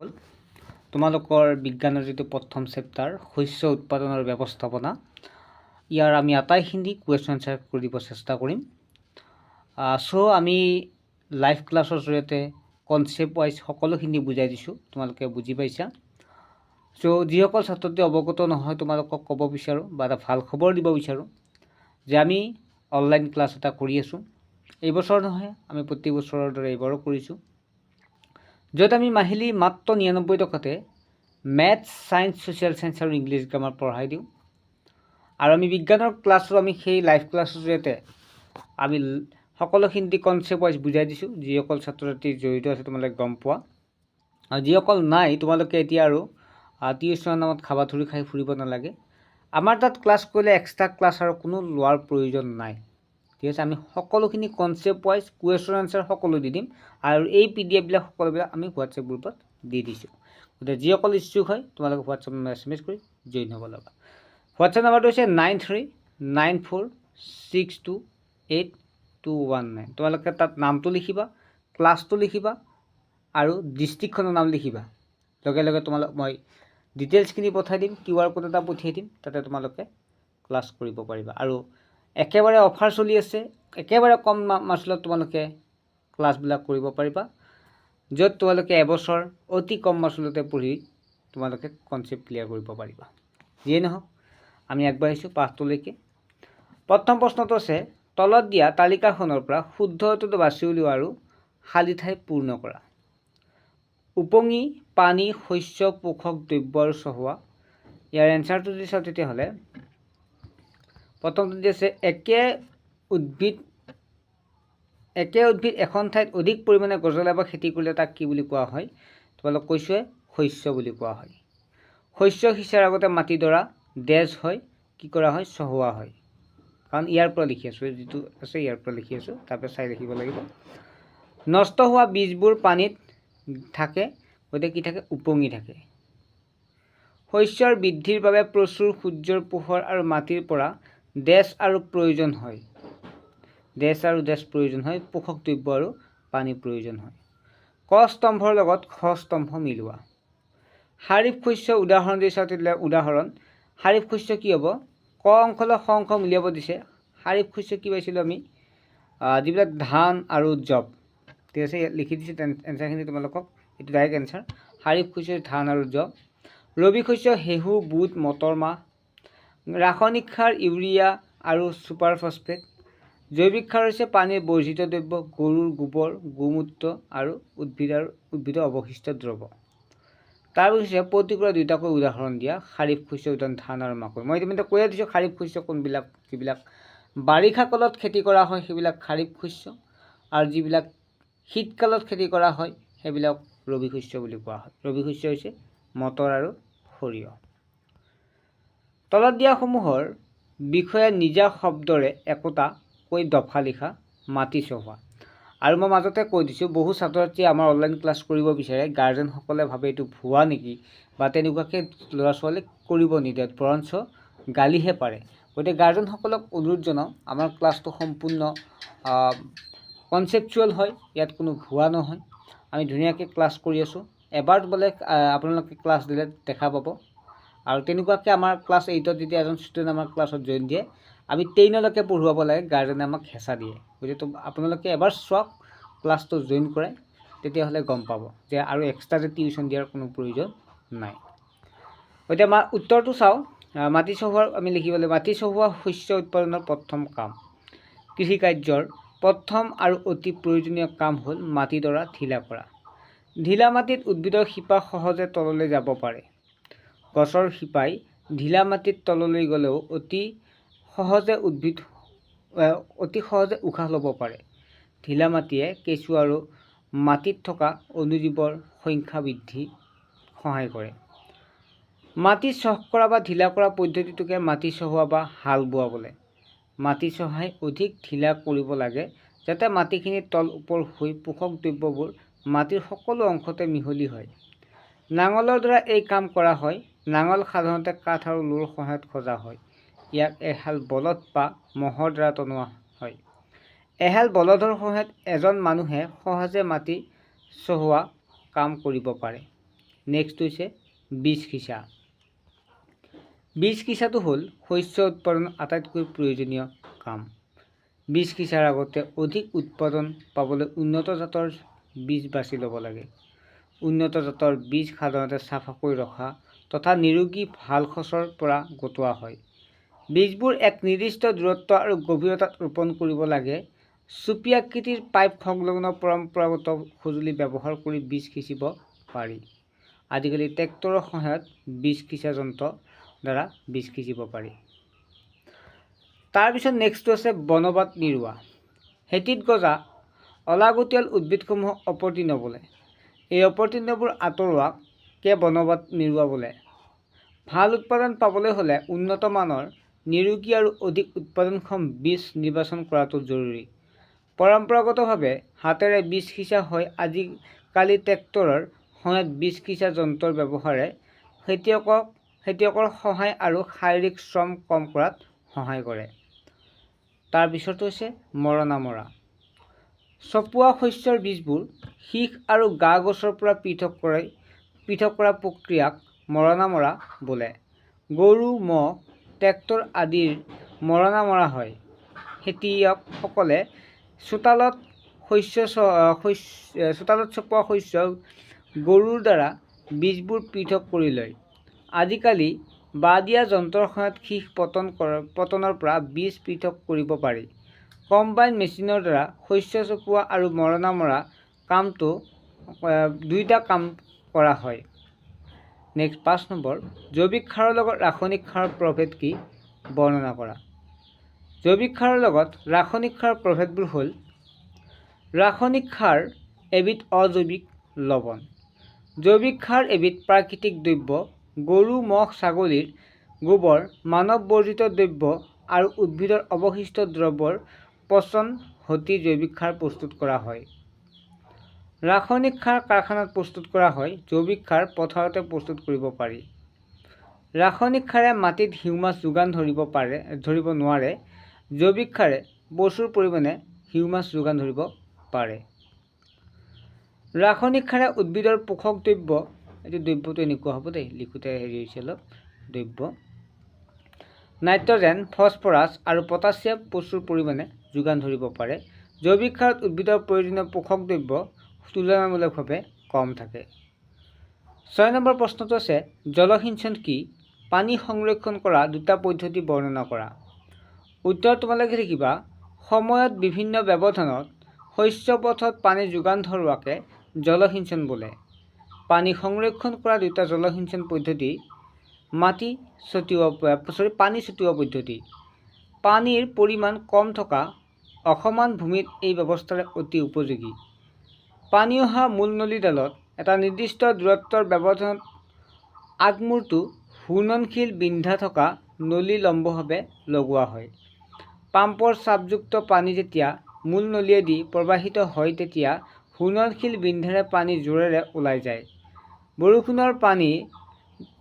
হ'ল তোমালোকৰ বিজ্ঞানৰ যিটো প্ৰথম চেপ্টাৰ শস্য উৎপাদনৰ ব্যৱস্থাপনা ইয়াৰ আমি আটাইখিনি কুৱেশ্যন আনচাৰ কৰিব চেষ্টা কৰিম। আমি লাইভ ক্লাছৰ জৰিয়তে কনচেপ্ট ৱাইজ সকলোখিনি বুজাই দিছোঁ, তোমালোকে বুজি পাইছা। যিসকল ছাত্ৰটি অৱগত নহয় তোমালোকক ক'ব বিচাৰোঁ বা এটা ভাল খবৰ দিব বিচাৰোঁ যে আমি অনলাইন ক্লাছ এটা কৰি আছোঁ। এইবছৰ নহয়, আমি প্ৰতি বছৰৰ দৰে এইবাৰো কৰিছোঁ, য'ত আমি মাহিলী মাত্ৰ 99 টকাতে মেথছ, ছায়েন্স, ছ'চিয়েল ছায়েন্স আৰু ইংলিছ গ্ৰামাৰ পঢ়াই দিওঁ। আৰু আমি বিজ্ঞানৰ ক্লাছটো আমি সেই লাইভ ক্লাছৰ জৰিয়তে আমি সকলোখিনি কনচেপ্ট ৱাইজ বুজাই দিছোঁ। যিসকল ছাত্ৰ ছাত্ৰী জড়িত আছে তোমালোকে গম পোৱা, আৰু যিসকল নাই তোমালোকে এতিয়া আৰু টিউশ্যনৰ নামত খাবাথুৰি খাই ফুৰিব নালাগে। আমাৰ তাত ক্লাছ কৰিলে এক্সট্ৰা ক্লাছ আৰু কোনো লোৱাৰ প্ৰয়োজন নাই, ঠিক আছে। আমি সকলোখিনি কনচেপ্ট ৱাইজ কুৱেশ্যন আনচাৰ সকলো দি দিম, আৰু এই PDF সকলোবিলাক আমি হোৱাটছএপ গ্ৰুপত দি দিছোঁ। গতিকে যিসকল ইচ্ছুক হয় তোমালোকে হোৱাটছএপ SMS কৰি জইন হ'ব লগা। হোৱাটছএপ নাম্বাৰটো হৈছে 9394628219। তোমালোকে তাত নামটো লিখিবা, ক্লাছটো লিখিবা আৰু ডিষ্ট্ৰিক্টখনৰ নাম লিখিবা। লগে লগে তোমালোক মই ডিটেইলছখিনি পঠাই দিম, QR কোড এটা পঠিয়াই দিম, তাতে তোমালোকে ক্লাছ কৰিব পাৰিবা। আৰু একেবাৰে অফাৰ চলি আছে, একেবাৰে কম মাচুলত তোমালোকে ক্লাছবিলাক কৰিব পাৰিবা, য'ত তোমালোকে এবছৰ অতি কম মাচুলতে পঢ়ি তোমালোকে কনচেপ্ট ক্লিয়াৰ কৰিব পাৰিবা। যিয়ে নহওক আমি আগবাঢ়িছোঁ পাঠটোলৈকে। প্ৰথম প্ৰশ্নটো আছে, তলত দিয়া তালিকাখনৰ পৰা শুদ্ধ উত্তৰটো বাছি উলিওৱা আৰু খালী ঠাই পূৰ্ণ কৰা। উপঙি, পানী, শস্য, পোষক দ্ৰব্য আৰু চহোৱা। ইয়াৰ এনচাৰটো যদি চাওঁ তেতিয়াহ'লে প্ৰথমটো আছে, একে উদ্ভিদ এখন ঠাইত অধিক পৰিমাণে গজলা বা খেতি কৰিলে তাক কি বুলি কোৱা হয়? তোমালোক কৈছোঁৱে শস্য বুলি কোৱা হয়। শস্য সিঁচাৰ আগতে মাটিডৰা ডেজ হয়, কি কৰা হয়? চহোৱা হয়। কাৰণ ইয়াৰ পৰা লিখি আছোঁ, যিটো আছে ইয়াৰ পৰা লিখি আছোঁ, তাৰপৰা চাই লিখিব লাগিব। নষ্ট হোৱা বীজবোৰ পানীত থাকে, গতিকে কি থাকে? উপঙি থাকে। শস্যৰ বৃদ্ধিৰ বাবে প্ৰচুৰ সূৰ্যৰ পোহৰ আৰু মাটিৰ পৰা ডেছ আৰু প্ৰয়োজন হয়। ডেছ আৰু ডেছ প্ৰয়োজন হয়, পোষক দ্ৰব্য আৰু পানী প্ৰয়োজন হয়। ক স্তম্ভৰ লগত খ স্তম্ভ মিলোৱা। খাৰিফ শস্য উদাহৰণ দি চাওঁ তেতিয়াহ'লে উদাহৰণ, খাৰিফ শস্য কি হ'ব? ক অংশলৈ খ অংশ মিলাব দিছে। খাৰিফ শস্য কি পাইছিলোঁ আমি? যিবিলাক ধান আৰু জব, ঠিক আছে, লিখি দিছোঁ এনচাৰখিনি তোমালোকক, এইটো ডাইৰেক্ট এনচাৰ। খাৰিফ শস্য ধান আৰু জব। ৰবি শস্য ঘেঁহু, বুট, মটৰ, মাহ। ৰাসায়নিক সাৰ ইউৰিয়া আৰু ছুপাৰ ফছফেট। জৈৱিক সাৰ হৈছে পানীৰ বৰ্জিত দ্ৰব্য, গৰুৰ গোবৰ, গোমূত্ৰ আৰু উদ্ভিদৰ অৱশিষ্ট দ্ৰব্য। তাৰপিছত প্ৰতিক্ৰিয়া দুটাকৈ উদাহৰণ দিয়া। খাৰিফ শস্য উদাহৰণ ধান আৰু মাকৈ। মই ইতিমধ্যে কৈয়ে দিছোঁ খাৰিফ শস্য কোনবিলাক, যিবিলাক বাৰিষা কালত খেতি কৰা হয় সেইবিলাক খাৰিফ শস্য, আৰু যিবিলাক শীতকালত খেতি কৰা হয় সেইবিলাক ৰবি শস্য বুলি কোৱা হয়। ৰবি শস্য হৈছে মটৰ আৰু সৰিয়হ। তলত দিয়াসমূহৰ বিষয়ে নিজা শব্দৰে একোটা কৈ দফা লিখা। মাটি চহোৱা। আৰু মই মাজতে কৈ দিছোঁ, বহু ছাত্ৰ ছাত্ৰীয়ে আমাৰ অনলাইন ক্লাছ কৰিব বিচাৰে, গাৰ্জেনসকলে ভাবে এইটো ভুৱা নেকি, বা তেনেকুৱাকৈ ল'ৰা ছোৱালীক কৰিব নিদিয়ে, বৰঞ্চ গালিহে পাৰে। গতিকে গাৰ্জেনসকলক অনুৰোধ জনাওঁ, আমাৰ ক্লাছটো সম্পূৰ্ণ কনচেপচুৱেল হয়, ইয়াত কোনো ভুৱা নহয়। আমি ধুনীয়াকৈ ক্লাছ কৰি আছোঁ। এবাৰ বোলে আপোনালোকে ক্লাছ দিলে দেখা পাব। আৰু তেনেকুৱাকৈ আমাৰ ক্লাছ 8ত যেতিয়া এজন ষ্টুডেণ্ট আমাৰ ক্লাছত জইন দিয়ে, আমি 10লৈকে পঢ়ুৱাব লাগে, গাৰ্জেনে আমাক হেঁচা দিয়ে। গতিকে আপোনালোকে এবাৰ চাওক, ক্লাছটো জইন কৰাই, তেতিয়াহ'লে গম পাব যে আৰু এক্সট্ৰাকৈ টিউশ্যন দিয়াৰ কোনো প্ৰয়োজন নাই। গতিকে উত্তৰটো চাওঁ। মাটি চহোৱাৰ আমি লিখিব লাগিব, মাটি চহোৱা শস্য উৎপাদনৰ প্ৰথম কাম। কৃষিকাৰ্যৰ প্ৰথম আৰু অতি প্ৰয়োজনীয় কাম হ'ল মাটিডৰা ঢিলা কৰা। ঢিলা মাটিত উদ্ভিদৰ শিপা সহজে তললৈ যাব পাৰে। গছৰ শিপাই ঢিলা মাটিত তললৈ গ'লেও অতি সহজে উশাহ ল'ব পাৰে। ঢিলা মাটিয়ে কেঁচু আৰু মাটিত থকা অণুজীৱৰ সংখ্যা বৃদ্ধিত সহায় কৰে। মাটি চহ কৰা বা ঢিলা কৰা পদ্ধতিটোকে মাটি চহোৱা বা হাল বোৱা বোলে। মাটি চহাই অধিক ঢিলা কৰিব লাগে, যাতে মাটিখিনি তল ওপৰ হৈ পোষক দ্ৰব্যবোৰ মাটিৰ সকলো অংশতে মিহলি হয়। নাঙলৰ দ্বাৰা এই কাম কৰা হয়। নাঙল সাধাৰণতে কাঠ আৰু লোৰ সহায়ত সজা হয়। ইয়াক এহাল বলদ বা ম'হৰ দ্বাৰা টনোৱা হয়। এহাল বলদৰ সহায়ত এজন মানুহে সহজে মাটি চহোৱা কাম কৰিব পাৰে। নেক্সট হৈছে বীজ সিঁচা। বীজ সিঁচাটো হ'ল শস্য উৎপাদন আটাইতকৈ প্ৰয়োজনীয় কাম। বীজ সিঁচাৰ আগতে অধিক উৎপাদন পাবলৈ উন্নত জাতৰ বীজ বাছি ল'ব লাগে। উন্নত জাতৰ বীজ সাধাৰণতে চাফাকৈ ৰখা তথা নিৰোগী ভাল সঁচৰ পৰা গোটোৱা হয়। বীজবোৰ এক নিৰ্দিষ্ট দূৰত্ব আৰু গভীৰতাত ৰোপণ কৰিব লাগে। চুপি আকৃতিৰ পাইপ সংলগ্ন পৰম্পৰাগত সঁজুলি ব্যৱহাৰ কৰি বীজ সিঁচিব পাৰি। আজিকালি ট্ৰেক্টৰৰ সহায়ত বীজ সিঁচা যন্ত্ৰ দ্বাৰা বীজ সিঁচিব পাৰি। তাৰপিছত নেক্সটটো আছে বনবাত নিৰুৱা। খেতিত গজা অলাগতিয়াল উদ্ভিদসমূহক অপতৃণ বোলে। এই অপতৃণবোৰ আঁতৰোৱাকে বনবাত নিৰুৱা বোলে। ভাল উৎপাদন পাবলৈ হ'লে উন্নত মানৰ নিৰোগী আৰু অধিক উৎপাদনক্ষম বীজ নিৰ্বাচন কৰাটো জৰুৰী। পৰম্পৰাগতভাৱে হাতেৰে বীজ সিঁচা হয়। আজিকালি ট্ৰেক্টৰৰ সহায়ত বীজ সিঁচা যন্ত্ৰৰ ব্যৱহাৰে খেতিয়কৰ সহায় আৰু শাৰীৰিক শ্ৰম কম কৰাত সহায় কৰে। তাৰপিছত হৈছে মৰণা মৰা। চপোৱা শস্যৰ বীজবোৰ শীষ আৰু গা গছৰ পৰা পৃথক কৰা প্ৰক্ৰিয়াক মৰণা মৰা বোলে। গৰু, ম'হ, ট্ৰেক্টৰ আদিৰ মৰণা মৰা হয়। খেতিয়কসকলে চোতালত চপোৱা শস্য গৰুৰ দ্বাৰা বীজবোৰ পৃথক কৰি লয়। আজিকালি বাঁহ দিয়া যন্ত্ৰৰ সহায়ত শীষ পতনৰ পৰা বীজ পৃথক কৰিব পাৰি। কম্বাইন মেচিনৰ দ্বাৰা শস্য চপোৱা আৰু মৰণা মৰা কামটো দুয়োটা কাম কৰা হয়। নেক্সট 5 নম্বৰ, জৈৱিক সাৰৰ লগত ৰাসায়নিক সাৰৰ প্ৰভেদ কি বৰ্ণনা কৰা। জৈৱিক সাৰৰ লগত ৰাসায়নিক সাৰৰ প্ৰভেদবোৰ হ'ল: ৰাসায়নিক সাৰ এবিধ অজৈৱিক লৱণ। জৈৱিক সাৰ এবিধ প্ৰাকৃতিক দ্ৰব্য। গৰু, ম'হ, ছাগলীৰ গোবৰ, মানৱ বৰ্জিত দ্ৰব্য আৰু উদ্ভিদৰ অৱশিষ্ট দ্ৰব্যৰ পচন ঘটি জৈৱিক সাৰ প্ৰস্তুত কৰা হয়। ৰাসায়নিক সাৰ কাৰখানাত প্ৰস্তুত কৰা হয়। জৈৱিক সাৰ পথাৰতে প্ৰস্তুত কৰিব পাৰি। ৰাসায়নিক সাৰে মাটিত হিউমাছ যোগান ধৰিব নোৱাৰে। জৈৱিক সাৰে প্ৰচুৰ পৰিমাণে হিউমাছ যোগান ধৰিব পাৰে। ৰাসায়নিক সাৰে উদ্ভিদৰ পোষক দ্ৰব্য, এইটো দ্ৰব্যটো এনেকুৱা হ'ব দেই, লিখোঁতে হেৰি হৈছে অলপ, দ্ৰব্য নাইট্ৰজেন, ফছফৰাছ আৰু পটাছিয়াম প্ৰচুৰ পৰিমাণে যোগান ধৰিব পাৰে। জৈৱিক সাৰত উদ্ভিদৰ প্ৰয়োজনীয় পোষক দ্ৰব্য তুলনামূলকভাৱে কম থাকে। 6 নম্বৰ প্ৰশ্নটো আছে জলসিঞ্চন কি? পানী সংৰক্ষণ কৰা দুটা পদ্ধতি বৰ্ণনা কৰা। উত্তৰ তোমালোকে লিখিবা সময়ত বিভিন্ন ব্যৱধানত শস্য পথত পানী যোগান ধৰোৱাকে জলসিঞ্চন বোলে। পানী সংৰক্ষণ কৰা দুটা জলসিঞ্চন পদ্ধতি পানী ছটিওৱা পদ্ধতি। পানীৰ পৰিমাণ কম থকা অসমান ভূমিত এই ব্যৱস্থাৰে অতি উপযোগী। পানী অহা মূল নলীডালত এটা নিৰ্দিষ্ট দূৰত্বৰ ব্যৱধানত আগমূৰটো ঘূৰ্ণনশীল বিন্ধা থকা নলী লম্বভাৱে লগোৱা হয়। পাম্পৰ চাপযুক্ত পানী যেতিয়া মূল নলীয়েদি প্ৰবাহিত হয় তেতিয়া ঘূৰ্ণনশীল বিন্ধাৰে পানী জোৰেৰে ওলাই যায়। বৰষুণৰ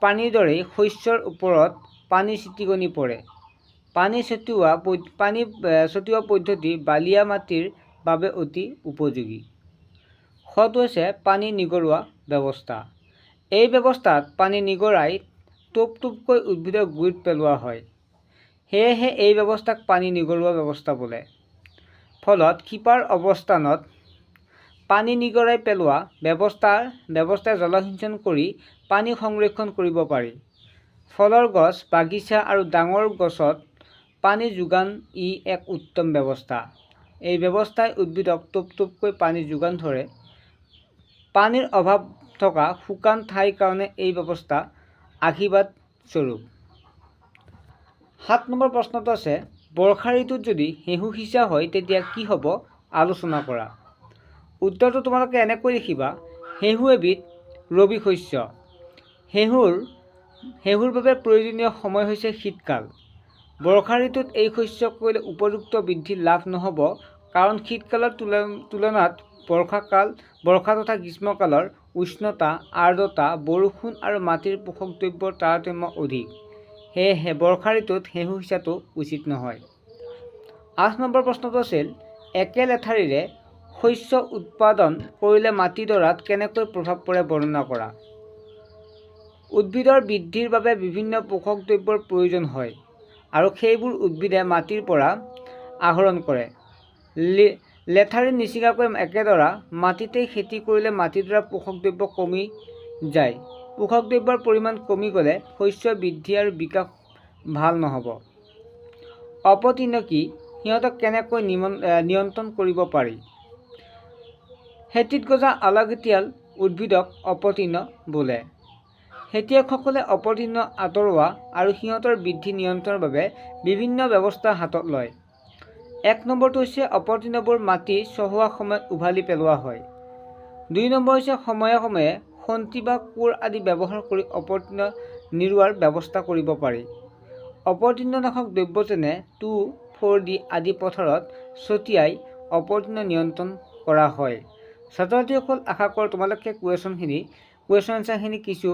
পানীৰ দৰেই শস্যৰ ওপৰত পানী ছিটিকনি পৰে। পানী ছটিওৱা পদ্ধতি বালিয়া মাটিৰ বাবে অতি উপযোগী। খটো হৈছে পানী নিগৰোৱা ব্যৱস্থা। এই ব্যৱস্থাত পানী নিগৰাই টোপ টোপকৈ উদ্ভিদৰ গুৰিত পেলোৱা হয়। সেয়েহে এই ব্যৱস্থাক পানী নিগৰোৱা ব্যৱস্থা বোলে। ফলত শিপাৰ অৱস্থানত পানী নিগৰাই পেলোৱা ব্যৱস্থাই জলসিঞ্চন কৰি পানী সংৰক্ষণ কৰিব পাৰি। ফলৰ গছ, বাগিচা আৰু ডাঙৰ গছত পানী যোগান ই এক উত্তম ব্যৱস্থা। এই ব্যৱস্থাই উদ্ভিদক টোপ টোপকৈ পানী যোগান ধৰে। পানীৰ অভাৱ থকা শুকান ঠাইৰ কাৰণে এই ব্যৱস্থা আশীৰ্বাদ স্বৰূপ। 7 নম্বৰ প্ৰশ্নটো আছে বৰ্ষা ঋতুত যদি ঘেঁহু সিঁচা হয় তেতিয়া কি হ'ব আলোচনা কৰা। উত্তৰটো তোমালোকে এনেকৈ লিখিবা ঘেঁহু এবিধ ৰবি শস্য। ঘেঁহুৰ বাবে প্ৰয়োজনীয় সময় হৈছে শীতকাল। বৰ্ষা ঋতুত এই শস্য কৰিলে উপযুক্ত বৃদ্ধি লাভ নহ'ব কাৰণ শীতকালৰ তুলনাত বৰ্ষা তথা গ্ৰীষ্মকালৰ উষ্ণতা, আৰ্দ্ৰতা, বৰষুণ আৰু মাটিৰ পোষক দ্ৰব্যৰ তাৰতম্য অধিক। সেয়েহে বৰ্ষা ঋতুত ঘেঁহু সিঁচাটো উচিত নহয়। 8 নম্বৰ প্ৰশ্নটো আছিল একে লেঠাৰিৰে শস্য উৎপাদন কৰিলে মাটিডৰাত কেনেকৈ প্ৰভাৱ পৰে বৰ্ণনা কৰা। উদ্ভিদৰ বৃদ্ধিৰ বাবে বিভিন্ন পোষক দ্ৰব্যৰ প্ৰয়োজন হয় আৰু সেইবোৰ উদ্ভিদে মাটিৰ পৰা আহৰণ কৰে। লেঠাৰি নিচিগাকৈ একেদৰে মাটিতে খেতি কৰিলে মাটিৰ দ্বাৰা পোষক দ্ৰব্য কমি যায়। পোষক দ্ৰব্যৰ পৰিমাণ কমি গ'লে শস্যৰ বৃদ্ধি আৰু বিকাশ ভাল নহ'ব। অপতৃণ কি? সিহঁতক কেনেকৈ নিয়ন্ত্ৰণ কৰিব পাৰি? খেতিত গজা অলাগতিয়াল উদ্ভিদক অপতৃণ বোলে। খেতিয়কসকলে অপতৃণ আঁতৰোৱা আৰু সিহঁতৰ বৃদ্ধি নিয়ন্ত্ৰণৰ বাবে বিভিন্ন ব্যৱস্থা হাতত লয়। ১ নম্বৰটো হৈছে অপতৃণবোৰ মাটি চহোৱাৰ সময়ত উভালি পেলোৱা হয়। ২ নম্বৰ হৈছে সময়ে সময়ে খন্তি বা কোৰ আদি ব্যৱহাৰ কৰি অপতৃণ নিৰোৱাৰ ব্যৱস্থা কৰিব পাৰি। অপতৃণনাশক দ্ৰব্য যেনে 2,4-D আদি পথাৰত ছটিয়াই অপতৃণ নিয়ন্ত্ৰণ কৰা হয়। ছাত্ৰ ছাত্ৰীসকল, আশা কৰোঁ তোমালোকে কুৱেশ্যন এনচাৰখিনি কিছু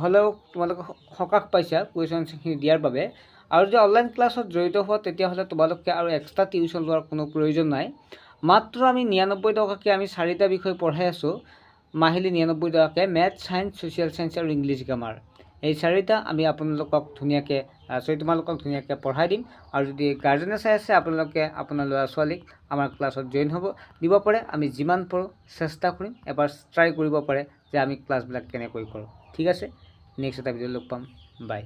হ'লেও তোমালোকে সকাহ পাইছা কুৱেশ্যন এনচাৰখিনি দিয়াৰ বাবে। আৰু যদি অনলাইন ক্লাছত জড়িত হোৱা তেতিয়াহ'লে তোমালোকে আৰু এক্সট্ৰা টিউশ্যন লোৱাৰ কোনো প্ৰয়োজন নাই। মাত্ৰ আমি 99 টকাকৈ আমি 4টা বিষয় পঢ়াই আছোঁ। মাহিলী 99 টকাকৈ মেথছ, ছায়েন্স, ছ'চিয়েল ছায়েন্স আৰু ইংলিছ গ্ৰামাৰ। এই 4টা আমি তোমালোকক ধুনীয়াকৈ পঢ়াই দিম। আৰু যদি গাৰ্জেনে চাই আছে আপোনালোকে আপোনাৰ ল'ৰা ছোৱালীক আমাৰ ক্লাছত জইন দিব পাৰে। আমি যিমান পাৰোঁ চেষ্টা কৰিম, এবাৰ ট্ৰাই কৰিব পাৰে যে আমি ক্লাছবিলাক কেনেকৈ কৰোঁ। ঠিক আছে, নেক্সট এটা ভিডিঅ' লগ পাম। বাই।